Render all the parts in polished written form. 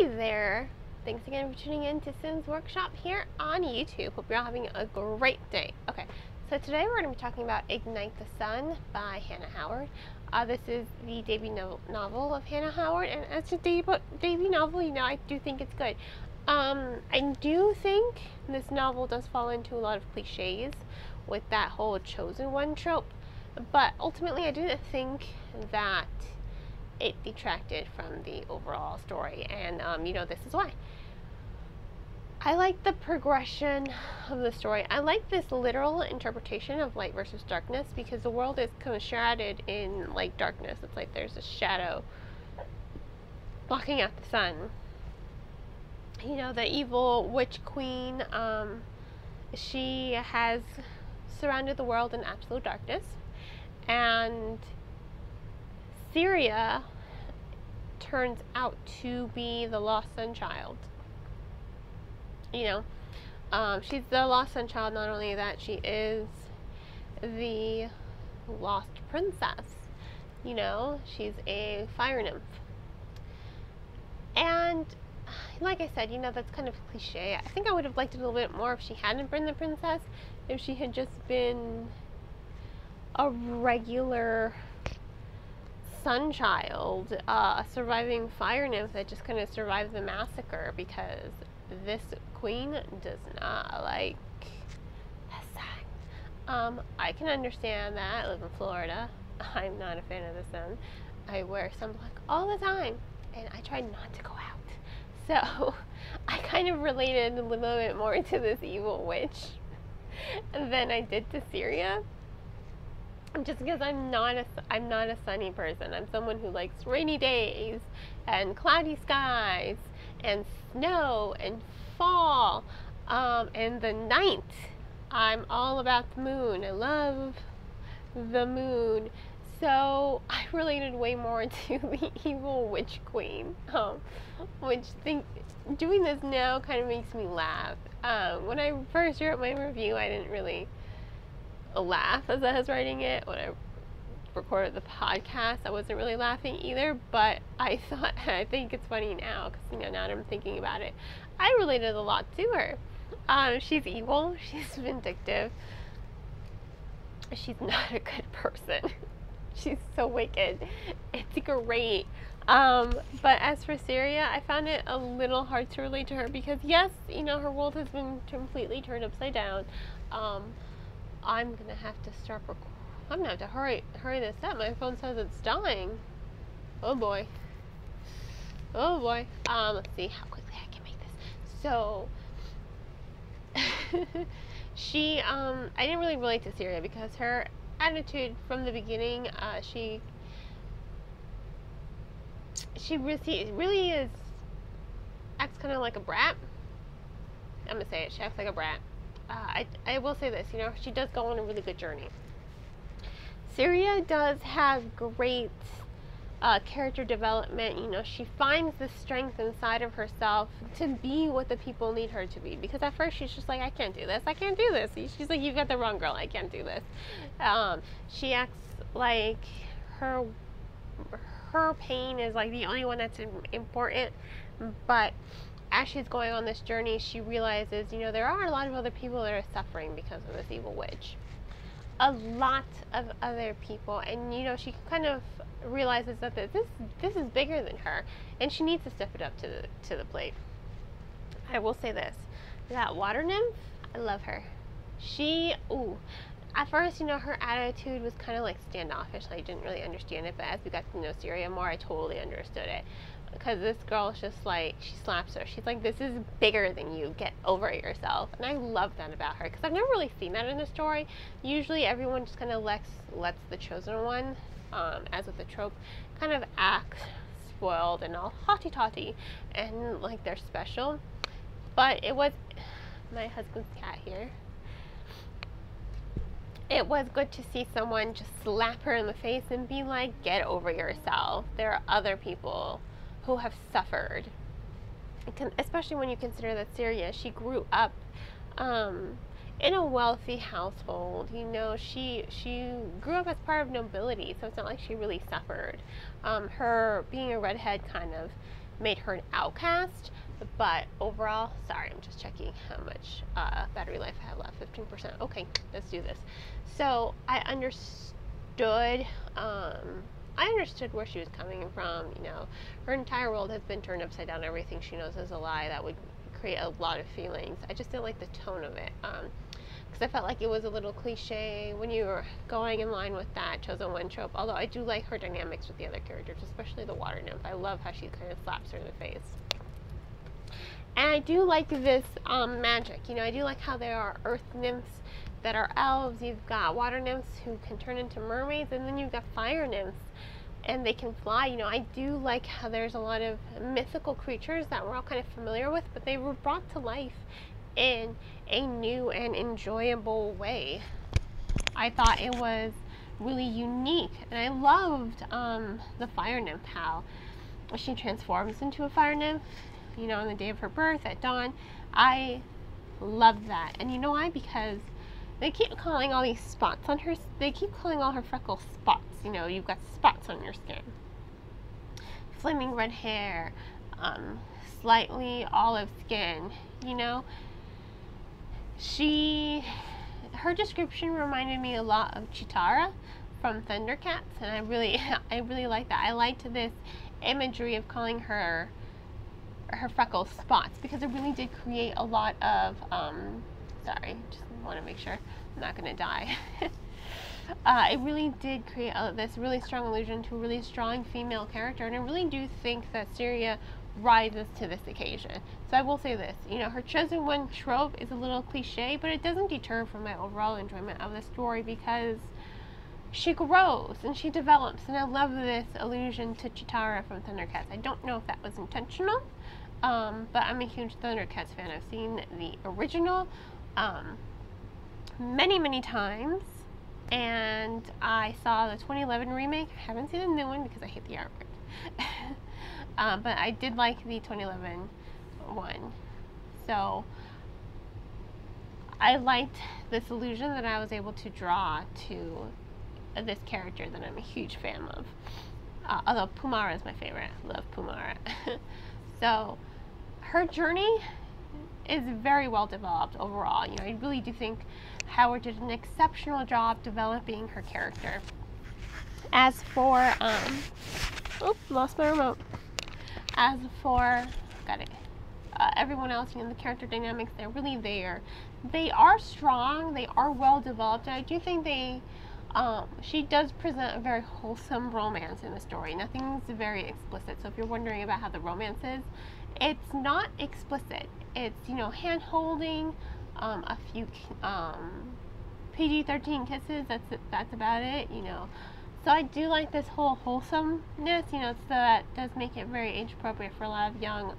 Hey there! Thanks again for tuning in to Sim's Workshop here on YouTube. Hope you're all having a great day. Okay, so today we're going to be talking about Ignite the Sun by Hanna Howard. This is the debut novel of Hanna Howard, and as a debut novel, you know, I do think it's good. I do think this novel does fall into a lot of cliches with that whole chosen one trope, but ultimately I didn't think that it detracted from the overall story, and you know, this is why. I like the progression of the story. I like this literal interpretation of light versus darkness, because the world is kind of shrouded in like darkness. It's like there's a shadow blocking out the sun. You know, the evil witch queen, she has surrounded the world in absolute darkness, and Syria turns out to be the lost sun child. You know, she's the lost sun child. Not only that, she is the lost princess. You know, she's a fire nymph. And like I said, you know, that's kind of cliche. I think I would have liked it a little bit more if she hadn't been the princess, if she had just been a regular sun child, a surviving fire nymph that just kind of survived the massacre, because this queen does not like the sun. I can understand that. I live in Florida. I'm not a fan of the sun. I wear sunblock all the time, and I try not to go out. So I kind of related a little bit more to this evil witch than I did to Syria. Just because I'm not a sunny person. I'm someone who likes rainy days and cloudy skies and snow and fall, and the night. I'm all about the moon. I love the moon. So I related way more to the evil witch queen, doing this now kind of makes me laugh. When I first wrote my review, I didn't really laugh as I was writing it. When I recorded the podcast, I wasn't really laughing either, but I think it's funny now, because, you know, now that I'm thinking about it, I related a lot to her. She's evil, she's vindictive, she's not a good person. She's so wicked. It's great. But as for Syria, I found it a little hard to relate to her, because yes, you know, her world has been completely turned upside down. I'm gonna have to start I'm gonna have to hurry this up. My phone says it's dying. Oh boy. Oh boy. Let's see how quickly I can make this. So I didn't really relate to Syria, because her attitude from the beginning, she really acts kind of like a brat. I'm gonna say it. She acts like a brat. I will say this, you know, she does go on a really good journey. Syria does have great character development. You know, she finds the strength inside of herself to be what the people need her to be. Because at first she's just like, I can't do this, I can't do this. She's like, you've got the wrong girl, I can't do this. She acts like her pain is like the only one that's important. But as she's going on this journey, she realizes, you know, there are a lot of other people that are suffering because of this evil witch. A lot of other people, and you know, she kind of realizes that this is bigger than her, and she needs to step it up to the plate. I will say this: that water nymph, I love her. At first, you know, her attitude was kind of like standoffish. I didn't really understand it, but as we got to know Syria more, I totally understood it. Because this girl is just like, she slaps her. She's like, this is bigger than you. Get over it yourself. And I love that about her, because I've never really seen that in a story. Usually everyone just kind of lets the chosen one, as with the trope, kind of act spoiled and all haughty-taughty and like they're special. But it was my husband's cat here. It was good to see someone just slap her in the face and be like, get over yourself. There are other people who have suffered, especially when you consider that Syria, she grew up in a wealthy household. You know, she grew up as part of nobility, so it's not like she really suffered. Her being a redhead kind of made her an outcast. But overall, sorry, I'm just checking how much battery life I have left. 15%. Okay, let's do this. So I understood where she was coming from. You know, her entire world has been turned upside down. Everything she knows is a lie. That would create a lot of feelings. I just didn't like the tone of it. Because I felt like it was a little cliche when you were going in line with that chosen one trope. Although I do like her dynamics with the other characters, especially the water nymph. I love how she kind of slaps her in the face. And I do like this magic. You know, I do like how there are earth nymphs that are elves. You've got water nymphs who can turn into mermaids, and then you've got fire nymphs, and they can fly. You know, I do like how there's a lot of mythical creatures that we're all kind of familiar with, but they were brought to life in a new and enjoyable way. I thought it was really unique, and I loved the fire nymph, how she transforms into a fire nymph, you know, on the day of her birth at dawn. I love that. And you know why? Because they keep calling all these spots on her, they keep calling all her freckles spots. You know, you've got spots on your skin. Flaming red hair, slightly olive skin, you know. Her description reminded me a lot of Chitara from Thundercats, and I really like that. I liked this imagery of calling her freckles spots, because it really did create a lot of sorry, just want to make sure I'm not gonna die. It really did create this really strong allusion to a really strong female character, and I really do think that Syria rises to this occasion. So I will say this, you know, her chosen one trope is a little cliche, but it doesn't deter from my overall enjoyment of the story, because she grows and she develops, and I love this allusion to Chitara from Thundercats. I don't know if that was intentional, but I'm a huge Thundercats fan. I've seen the original many times, and I saw the 2011 remake. I haven't seen the new one because I hate the artwork. But I did like the 2011 one. So I liked this illusion that I was able to draw to this character that I'm a huge fan of. Although Pumara is my favorite. I love Pumara. So her journey is very well developed overall. You know, I really do think Howard did an exceptional job developing her character. As for lost my remote. As for everyone else, you know, the character dynamics, they're really there. They are strong, they are well developed, and I do think she does present a very wholesome romance in the story. Nothing's very explicit, so if you're wondering about how the romance is, it's not explicit. It's, you know, hand-holding, a few PG-13 kisses, that's about it, you know. So I do like this whole wholesomeness, you know, so that does make it very age-appropriate for a lot of young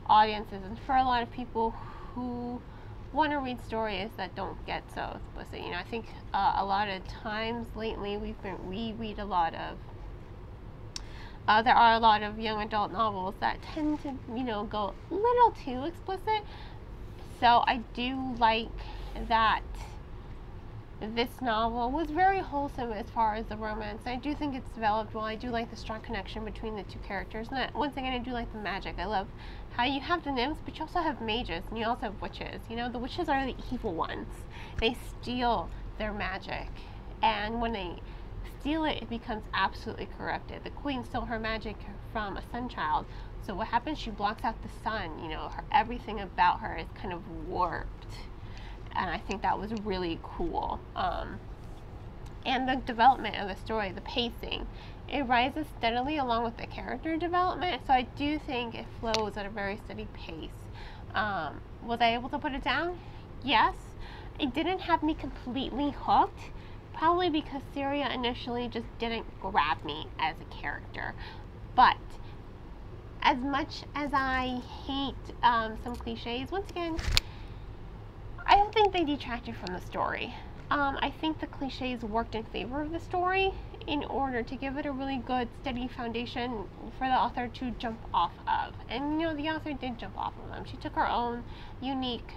audiences, and for a lot of people who want to read stories that don't get so explicit. You know, I think a lot of times lately we read a lot of there are a lot of young adult novels that tend to, you know, go a little too explicit. So I do like that this novel was very wholesome as far as the romance. I do think it's developed well. I do like the strong connection between the two characters. And once again, I do like the magic. I love how you have the nymphs, but you also have mages, and you also have witches. You know, the witches are the evil ones. They steal their magic, and when they steal it, it becomes absolutely corrupted. The queen stole her magic from a sun child, so what happens? She blocks out the sun. You know, everything about her is kind of warped, and I think that was really cool. And the development of the story, the pacing, it rises steadily along with the character development, so I do think it flows at a very steady pace. Was I able to put it down? Yes. It didn't have me completely hooked, probably because Syria initially just didn't grab me as a character. But as much as I hate some cliches, once again, I don't think they detracted from the story. I think the cliches worked in favor of the story in order to give it a really good, steady foundation for the author to jump off of. And, you know, the author did jump off of them. She took her own unique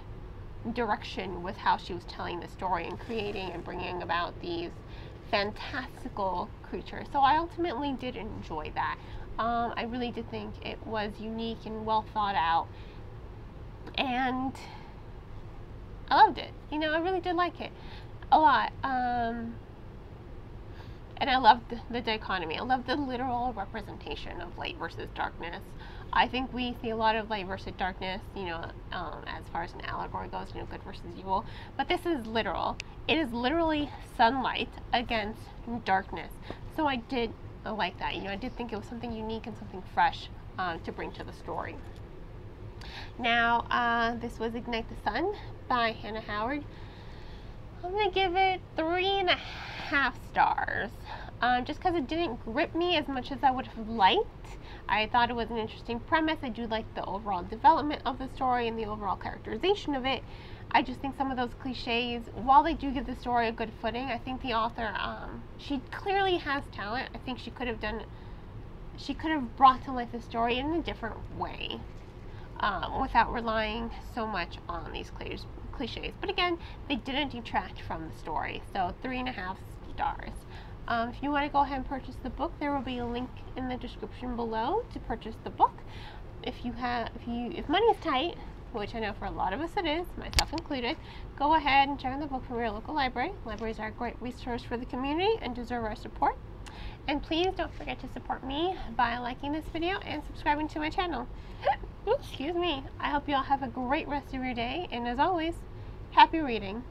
direction with how she was telling the story and creating and bringing about these fantastical creatures. So I ultimately did enjoy that. I really did think it was unique and well thought out, and I loved it. You know, I really did like it a lot. And I loved the dichotomy. I loved the literal representation of light versus darkness. I think we see a lot of light versus darkness, you know, as far as an allegory goes, you know, good versus evil. But this is literal. It is literally sunlight against darkness. So I did like that. You know, I did think it was something unique and something fresh to bring to the story. Now, this was Ignite the Sun by Hanna Howard. I'm going to give it 3.5 stars. Just because it didn't grip me as much as I would have liked. I thought it was an interesting premise. I do like the overall development of the story and the overall characterization of it. I just think some of those cliches, while they do give the story a good footing, I think the author, she clearly has talent. I think she could have brought to life the story in a different way, without relying so much on these cliches. But again, they didn't detract from the story, so 3.5 stars. If you want to go ahead and purchase the book, there will be a link in the description below to purchase the book. If money is tight, which I know for a lot of us it is, myself included, go ahead and check out the book from your local library. Libraries are a great resource for the community and deserve our support. And please don't forget to support me by liking this video and subscribing to my channel. Excuse me. I hope you all have a great rest of your day, and as always, happy reading.